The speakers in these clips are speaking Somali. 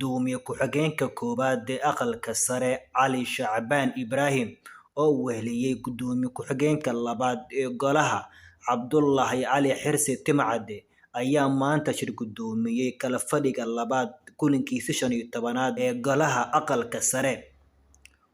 gudoomiye ku-xigeenka koowaad ee aqalka sare Cali Shacbaan Ibraahim oo weheliyay gudoomiye ku-xigeenka labaad ee golaha Cabdullaahi Cali Xirsi Timcade ayaa maanta shir gudoomiyay kala fadhiga labaad kulankiisa 15aad ee golaha aqalka sare.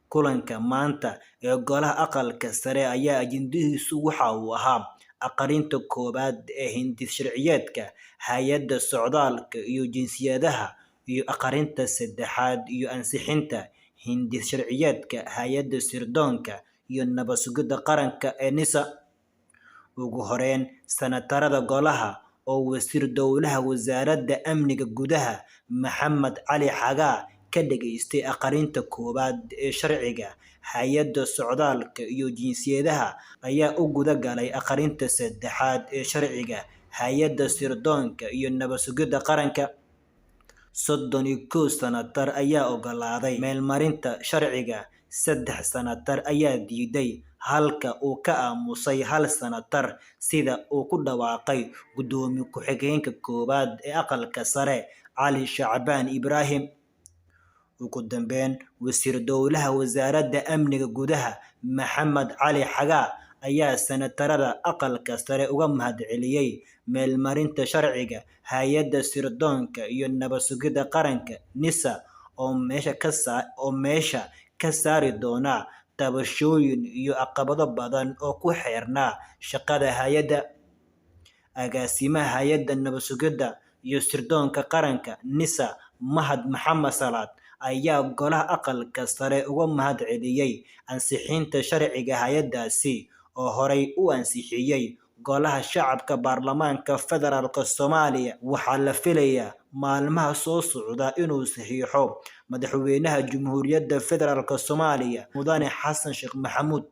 Kulanka maanta ee golaha aqalka sare ayaa ajendihiisu waxa uu ahaa aqrinta koowaad ee hindis sharciyeedka hay'adda socdaalka iyo jinsiyadaha iyo aqrinta saddexaad iyo ansixinta hindis sharciyeedka hay'adda sirdoonka iyo nabad sugidda qaranka ee NISA. Ugu horeyn, senatarada golaha oo wasiir dowlaha wasaaradda amniga gudaha Maxamed Cali Xagaa ka dhageystay aqrinta koowaad ee sharciga hay'adda socdaalka iyo jinsiyadaha ayaa u guda galay aqrinta saddexaad ee sharciga hay'adda sirdoonka iyo nabad sugidda qaranka. 31 senatar ayaa oggolaaday meelmarinta sharciga, 3 senatar ayaa diiday, halka uu ka aamusay 1 senatar sida uu ku dhawaaqay gudoomiye ku-xigeenka koowaad ee aqalka sare Cali Shacbaan Ibraahim. Ugu dambeyn, wasiir dowlaha wasaaradda amniga gudaha Maxamed Cali Xagaa ayaa senatarada aqalka sare uga mahadceliyay meelmarinta sharciga hay'adda sirdoonka iyo nabad sugidda qaranka NISA oo meesha ka saari doona tabashooyin iyo caqabado badan oo ku xeernaa shaqada hay'adda. Agaasimaha hay'adda nabad sugidda iyo sirdoonka qaranka NISA Mahad Maxamed Salaad ayaa golaha aqalka sare uga mahadceliyay ansixinta sharciga hay'addaasi oo horey u ansixiyay golaha shacabka baarlamaanka federaalka Soomaaliya. Waxaa la filayaa maalmaha soo socda inuu saxiixo madaxweynaha Jamhuuriyadda Federaalka Soomaaliya Mudane Xasan Sheekh Maxamuud.